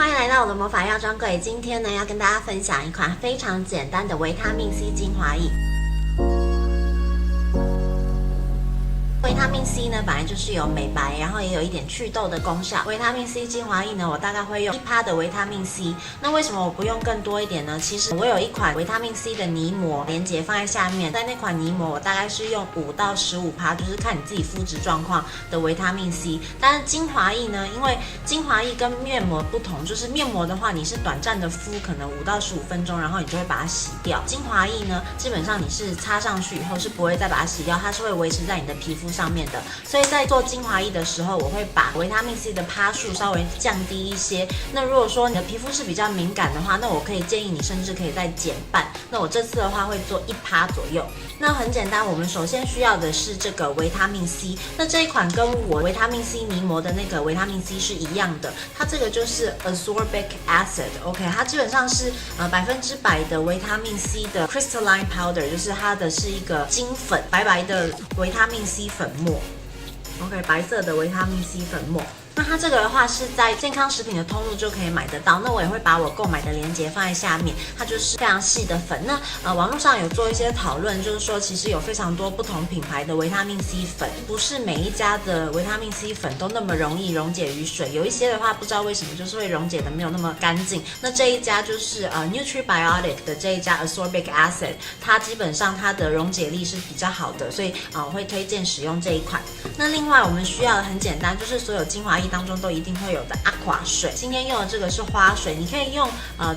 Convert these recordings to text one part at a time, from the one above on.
欢迎来到我的魔法药妆柜。今天呢，要跟大家分享一款非常简单的维他命 C 精华液。维他命 C 呢，本来就是有美白，然后也有一点祛痘的功效。维他命 C 精华液呢，我大概会用1%的维他命 C。那为什么我不用更多一点呢？其实我有一款维他命 C 的泥膜，连结放在下面。在那款泥膜，我大概是用5到15%，就是看你自己肤质状况的维他命 C。但是精华液呢，因为精华液跟面膜不同，就是面膜的话，你是短暂的敷，可能5到15分钟，然后你就会把它洗掉。精华液呢，基本上你是擦上去以后是不会再把它洗掉，它是会维持在你的皮肤上面的。所以在做精华液的时候，我会把维他命 C 的趴数稍微降低一些。那如果说你的皮肤是比较敏感的话，那我可以建议你甚至可以再减半。那我这次的话会做1%左右。那很简单，我们首先需要的是这个维他命 C。那这一款跟我维他命 C 泥膜的那个维他命 C 是一样的，它这个就是 ascorbic acid，OK，它基本上是100%的维他命 C 的 crystalline powder， 就是它的是一个精粉，白白的维他命 C 粉末。OK， 白色的维他命 C 粉末。那它这个的话是在健康食品的通路就可以买得到，那我也会把我购买的链接放在下面，它就是非常细的粉。那网络上有做一些讨论，就是说其实有非常多不同品牌的维他命 C 粉，不是每一家的维他命 C 粉都那么容易溶解于水，有一些的话不知道为什么就是会溶解的没有那么干净。那这一家就是Nutribiotic 的这一家 ascorbic acid， 它基本上它的溶解力是比较好的，所以我会推荐使用这一款。那另外我们需要的很简单，就是所有精华液当中都一定会有的 aqua 水。今天用的这个是花水，你可以用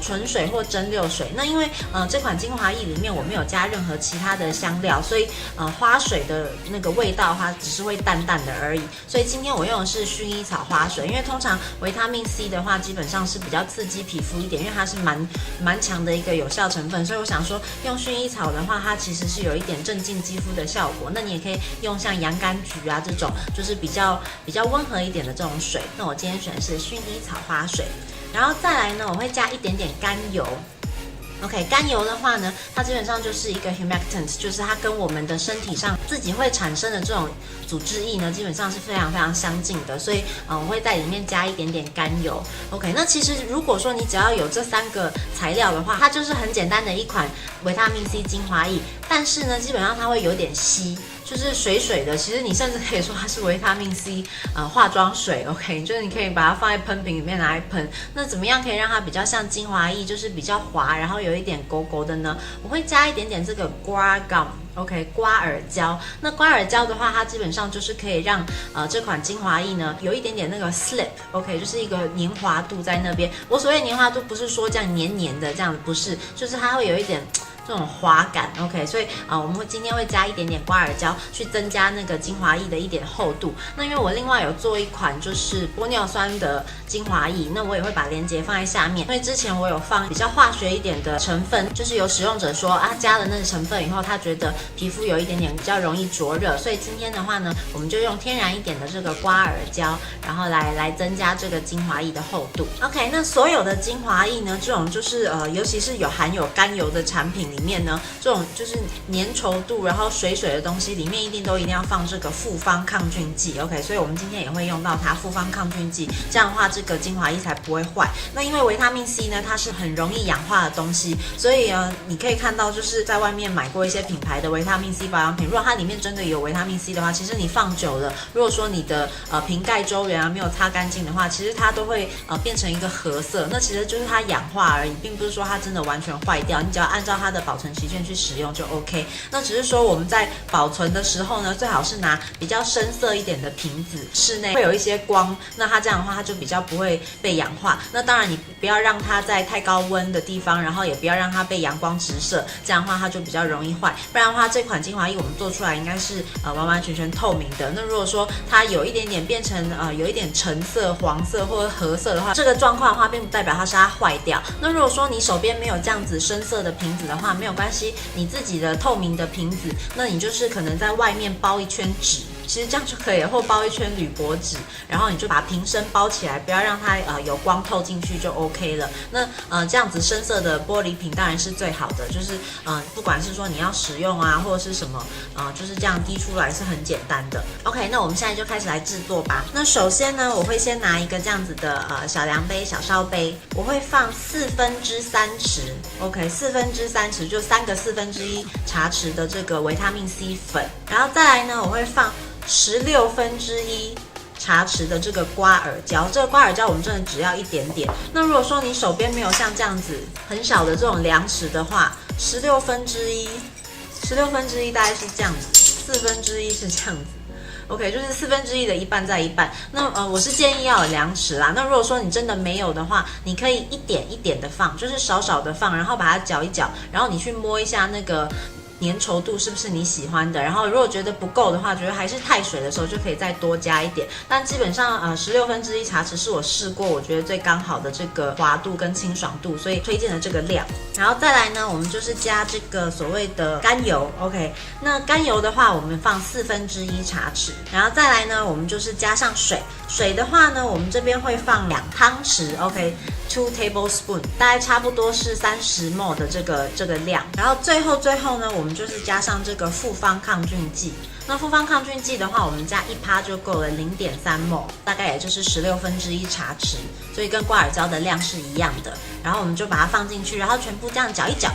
纯水或蒸馏水。那因为这款精华液里面我没有加任何其他的香料，所以花水的那个味道它只是会淡淡的而已。所以今天我用的是薰衣草花水，因为通常维他命 C 的话基本上是比较刺激皮肤一点，因为它是蛮强的一个有效成分，所以我想说用薰衣草的话，它其实是有一点镇静肌肤的效果。那你也可以用像洋甘菊啊这种，就是比较温和一点的这种水。那我今天选的是薰衣草花水，然后再来呢，我会加一点点甘油。OK， 甘油的话呢，它基本上就是一个 humectant， 就是它跟我们的身体上自己会产生的这种组织液呢，基本上是非常非常相近的，所以我会在里面加一点点甘油。OK， 那其实如果说你只要有这3个材料的话，它就是很简单的一款维他命 C 精华液，但是呢，基本上它会有点稀。就是水水的，其实你甚至可以说它是维他命 C 化妆水 ，OK， 就是你可以把它放在喷瓶里面拿来喷。那怎么样可以让它比较像精华液，就是比较滑，然后有一点勾勾的呢？我会加一点点这个 guar gum。OK， 刮耳胶。那刮耳胶的话，它基本上就是可以让这款精华液呢有一点点那个 slip，OK， 就是一个黏滑度在那边。我所谓黏滑度不是说这样黏黏的这样，不是，就是它会有一点这种滑感 ，OK， 所以我们今天会加一点点刮耳胶去增加那个精华液的一点厚度。那因为我另外有做一款就是玻尿酸的精华液，那我也会把链接放在下面。因为之前我有放比较化学一点的成分，就是有使用者说加了那个成分以后，他觉得皮肤有一点点比较容易灼热，所以今天的话呢，我们就用天然一点的这个刮耳胶，然后来增加这个精华液的厚度。OK， 那所有的精华液呢，这种就是尤其是含有甘油的产品里面呢，这种就是粘稠度然后水水的东西里面一定要放这个复方抗菌剂 ，OK， 所以我们今天也会用到它复方抗菌剂，这样的话这个精华液才不会坏。那因为维他命 C 呢，它是很容易氧化的东西，所以你可以看到就是在外面买过一些品牌的维他命 C 保养品，如果它里面真的有维他命 C 的话，其实你放久了，如果说你的瓶盖周围没有擦干净的话，其实它都会变成一个褐色，那其实就是它氧化而已，并不是说它真的完全坏掉，你只要按照它的保存期限去使用就 OK。那只是说我们在保存的时候呢，最好是拿比较深色一点的瓶子，室内会有一些光，那它这样的话它就比较不会被氧化。那当然你不要让它在太高温的地方，然后也不要让它被阳光直射，这样的话它就比较容易坏。不然的话，这款精华液我们做出来应该是完完全全透明的。那如果说它有一点点变成有一点橙色、黄色或者褐色的话，这个状况的话，并不代表它是它坏掉。那如果说你手边没有这样子深色的瓶子的话，没有关系，你自己的透明的瓶子，那你就是可能在外面包一圈纸。其实这样就可以了，或包一圈铝箔纸，然后你就把瓶身包起来，不要让它有光透进去就 OK 了。那这样子深色的玻璃瓶当然是最好的，就是不管是说你要使用啊，或者是什么就是这样滴出来是很简单的。OK， 那我们现在就开始来制作吧。那首先呢，我会先拿一个这样子的小量杯、小烧杯，我会放3/4匙 ，OK， 3/4匙就3个1/4茶匙的这个维他命 C 粉，然后再来呢，我会放1/16茶匙的这个瓜尔胶，这个瓜尔胶我们真的只要一点点。那如果说你手边没有像这样子很小的这种量匙的话，1/16，大概是这样子，1/4是这样子。OK， 就是1/4的一半再一半。那我是建议要有量匙啦。那如果说你真的没有的话，你可以一点一点的放，就是少少的放，然后把它搅一搅，然后你去摸一下那个粘稠度是不是你喜欢的，然后如果觉得不够的话，觉得还是太水的时候，就可以再多加一点。但基本上1/16茶匙是我试过，我觉得最刚好的这个滑度跟清爽度，所以推荐的这个量。然后再来呢，我们就是加这个所谓的甘油 ，OK。那甘油的话，我们放1/4茶匙。然后再来呢，我们就是加上水。水的话呢，我们这边会放2汤匙 ，OK，2 tablespoon， 大概差不多是30ml 的这个量。然后最后呢，我们就是加上这个复方抗菌剂。那复方抗菌剂的话，我们加1%就够了，0.3ml， 大概也就是1/16茶匙，所以跟瓜尔胶的量是一样的。然后我们就把它放进去，然后全部这样搅一搅。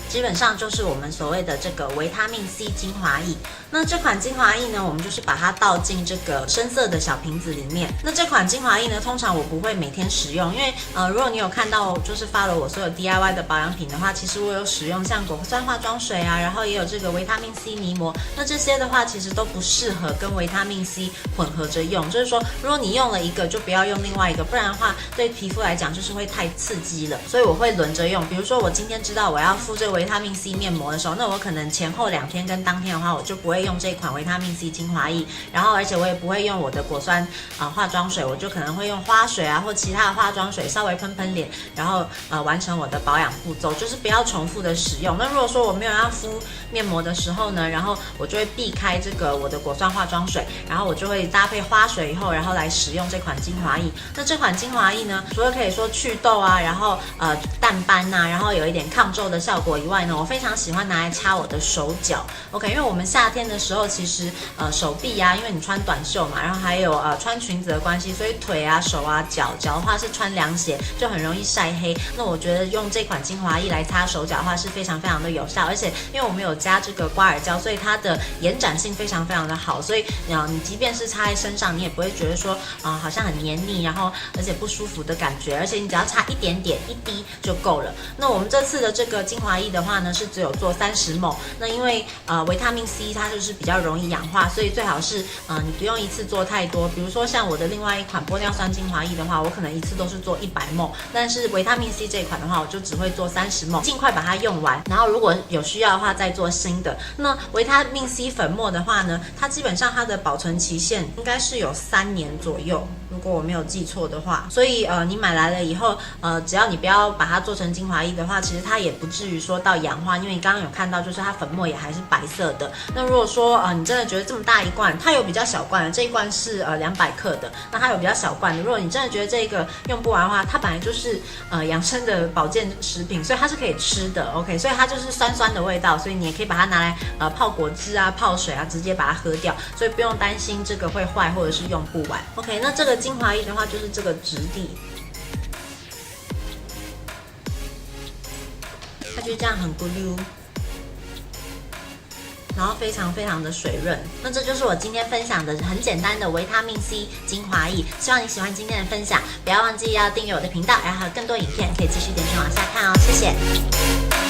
基本上就是我们所谓的这个维他命 C 精华液。那这款精华液呢，我们就是把它倒进这个深色的小瓶子里面。那这款精华液呢，通常我不会每天使用，因为如果你有看到就是发了我所有 DIY 的保养品的话，其实我有使用像果酸化妆水啊，然后也有这个维他命 C 泥膜。那这些的话，其实都不适合跟维他命 C 混合着用。就是说，如果你用了一个，就不要用另外一个，不然的话对皮肤来讲就是会太刺激了。所以我会轮着用。比如说我今天知道我要敷这个维他命 C 面膜的时候，那我可能前后2天跟当天的话，我就不会用这款维他命 C 精华液，然后而且我也不会用我的果酸化妆水，我就可能会用花水啊或其他的化妆水稍微喷喷脸，然后完成我的保养步骤，就是不要重复的使用。那如果说我没有要敷面膜的时候呢，然后我就会避开这个我的果酸化妆水，然后我就会搭配花水以后，然后来使用这款精华液。那这款精华液呢，除了可以说祛痘啊，然后淡斑啊，然后有一点抗皱的效果以外呢，我非常喜欢拿来擦我的手脚 ，OK， 因为我们夏天的时候其实手臂啊，因为你穿短袖嘛，然后还有穿裙子的关系，所以腿啊、手啊、脚的话是穿凉鞋，就很容易晒黑。那我觉得用这款精华液来擦手脚的话是非常非常的有效，而且因为我们有加这个瓜尔胶，所以它的延展性非常非常的好，所以你即便是擦在身上，你也不会觉得说好像很黏腻，然后而且不舒服的感觉，而且你只要擦一点点1滴就够了。那我们这次的这个精华液的话呢，是只有做30ml。那因为维他命 C 它就是比较容易氧化，所以最好是你不用一次做太多。比如说像我的另外一款玻尿酸精华液的话，我可能一次都是做100ml，但是维他命 C 这一款的话，我就只会做30ml，尽快把它用完。然后如果有需要的话，再做新的。那维他命 C 粉末的话呢，它基本上它的保存期限应该是有3年左右，如果我没有记错的话。所以你买来了以后，只要你不要把它做成精华液的话，其实它也不至于说到氧化，因为你刚刚有看到就是它粉末也还是白色的。那如果说你真的觉得这么大一罐，它有比较小罐的，这一罐是200克的，那它有比较小罐的。如果你真的觉得这个用不完的话，它本来就是养生的保健食品，所以它是可以吃的 ，OK， 所以它就是酸酸的味道，所以你也可以把它拿来泡果汁啊、泡水啊，直接把它喝掉，所以不用担心这个会坏或者是用不完。OK， 那这个精华液的话就是这个质地，它就这样很咕噜。然后非常非常的水润。那这就是我今天分享的很简单的维他命 C 精华液，希望你喜欢今天的分享，不要忘记要订阅我的频道，然后还有更多影片可以继续点选往下看哦，谢谢。